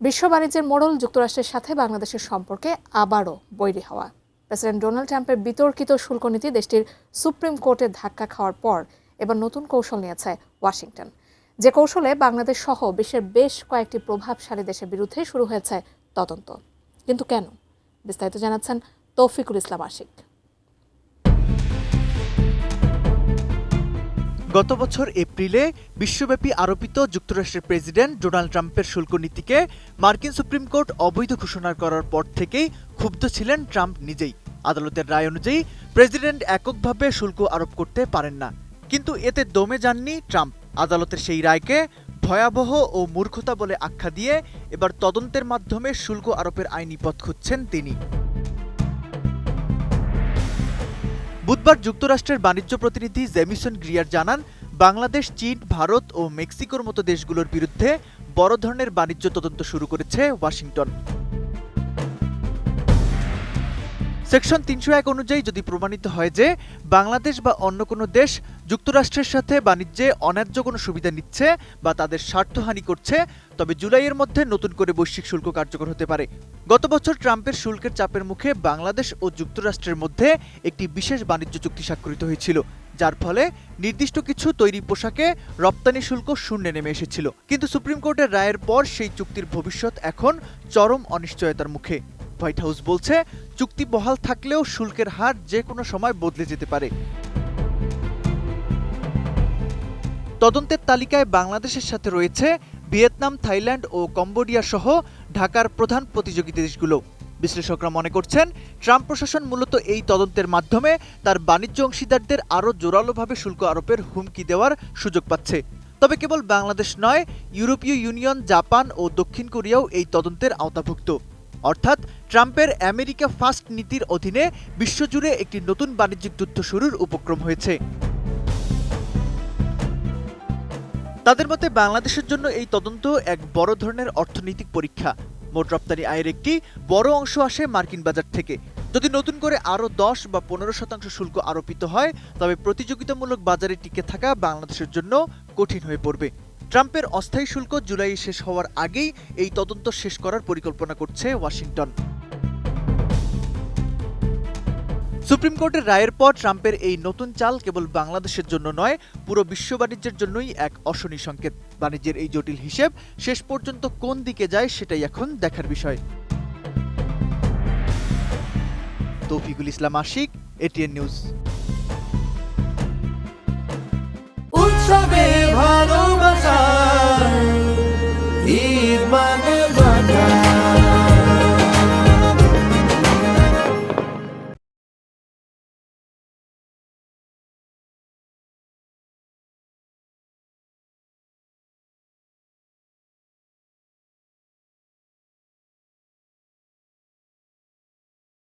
বিশ্ব বাণিজ্যের মোড়ল যুক্তরাষ্ট্রের সাথে বাংলাদেশের সম্পর্কে আবারও বৈরী হওয়া। প্রেসিডেন্ট ডোনাল্ড ট্রাম্পের বিতর্কিত শুল্ক নীতি দেশটির সুপ্রিম কোর্টে ধাক্কা খাওয়ার পর এবার নতুন কৌশল নিয়েছে ওয়াশিংটন, যে কৌশলে বাংলাদেশ সহ বিশ্বের বেশ কয়েকটি প্রভাবশালী দেশের বিরুদ্ধে শুরু হয়েছে তদন্ত। কিন্তু কেন? বিস্তারিত জানাচ্ছেন তৌফিকুল ইসলাম আশিক। গত বছর এপ্রিলে বিশ্বব্যাপী আরোপিত যুক্তরাষ্ট্রের প্রেসিডেন্ট ডোনাল্ড ট্রাম্পের শুল্ক নীতিকে মার্কিন সুপ্রিম কোর্ট অবৈধ ঘোষণা করার পর থেকেই ক্ষুব্ধ ছিলেন ট্রাম্প নিজেই। আদালতের রায় অনুযায়ী প্রেসিডেন্ট এককভাবে শুল্ক আরোপ করতে পারেন না, কিন্তু এতে দমে যাননি ট্রাম্প। আদালতের সেই রায়কে ভয়াবহ ও মূর্খতা বলে আখ্যা দিয়ে এবার তদন্তের মাধ্যমে শুল্ক আরোপের আইনি পথ খুঁজছেন তিনি। বুধবার যুক্তরাষ্ট্রের বাণিজ্য প্রতিনিধি জেমিসন গ্রিয়ার জানান, বাংলাদেশ, চীন, ভারত ও মেক্সিকোর মতো দেশগুলোর বিরুদ্ধে বড় ধরনের বাণিজ্য তদন্ত শুরু করেছে ওয়াশিংটন। সেকশন ৩০১ অনুযায়ী যদি প্রমাণিত হয় যে বাংলাদেশ বা অন্য কোনো দেশ যুক্তরাষ্ট্রের সাথে বাণিজ্যে অন্যায্য কোনো সুবিধা নিচ্ছে বা তাদের স্বার্থহানি করছে, তবে জুলাইয়ের মধ্যে নতুন করে বৈশ্বিক শুল্ক কার্যকর হতে পারে। গত বছর ট্রাম্পের শুল্কের চাপের মুখে বাংলাদেশ ও যুক্তরাষ্ট্রের মধ্যে একটি বিশেষ বাণিজ্য চুক্তি স্বাক্ষরিত হয়েছিল, যার ফলে নির্দিষ্ট কিছু তৈরি পোশাকে রপ্তানি শুল্ক শূন্যে নেমে এসেছিল। কিন্তু সুপ্রিম কোর্টের রায়ের পর সেই চুক্তির ভবিষ্যৎ এখন চরম অনিশ্চয়তার মুখে। হোয়াইট হাউস বলছে, চুক্তি বহাল থাকলেও শুল্কের হার যে কোনো সময় বদলে যেতে পারে। তদন্তের তালিকায় বাংলাদেশের সাথে রয়েছে ভিয়েতনাম, থাইল্যান্ড ও কম্বোডিয়া সহ ঢাকার প্রধান প্রতিযোগী দেশগুলো। বিশ্লেষকরা মনে করছেন, ট্রাম্প প্রশাসন মূলত এই তদন্তের মাধ্যমে তার বাণিজ্য অংশীদারদের আরও জোরালোভাবে শুল্ক আরোপের হুমকি দেওয়ার সুযোগ পাচ্ছে। তবে কেবল বাংলাদেশ নয়, ইউরোপীয় ইউনিয়ন, জাপান ও দক্ষিণ কোরিয়াও এই তদন্তের আওতাভুক্ত। অর্থাৎ ট্রাম্পের আমেরিকা ফার্স্ট নীতির অধীনে বিশ্বজুড়ে একটি নতুন বাণিজ্যিক যুদ্ধ শুরুর উপক্রম হয়েছে। তাদের মতে বাংলাদেশের জন্য এই তদন্ত এক বড় ধরনের অর্থনৈতিক পরীক্ষা। মোট রপ্তানি আয়ের একটি বড় অংশ আসে মার্কিন বাজার থেকে। যদি নতুন করে আরও 10 বা 15% শুল্ক আরোপিত হয়, তবে প্রতিযোগিতামূলক বাজারে টিকে থাকা বাংলাদেশের জন্য কঠিন হয়ে পড়বে। ট্রাম্পের অস্থায়ী শুল্ক জুলাই শেষ হওয়ার আগেই এই তদন্ত শেষ করার পরিকল্পনা করছে ওয়াশিংটন। সুপ্রিম কোর্টের রায়ের পর ট্রাম্পের এই নতুন চাল কেবল বাংলাদেশের জন্য নয়, পুরো বিশ্ব বাণিজ্যের জন্যই এক অশনি সংকেত। বাণিজ্যের এই জটিল হিসেব শেষ পর্যন্ত কোন দিকে যায় সেটাই এখন দেখার বিষয়। তৌফিকুল ইসলাম আশিক, এটিএন নিউজ। উৎসবে ভালোবাসা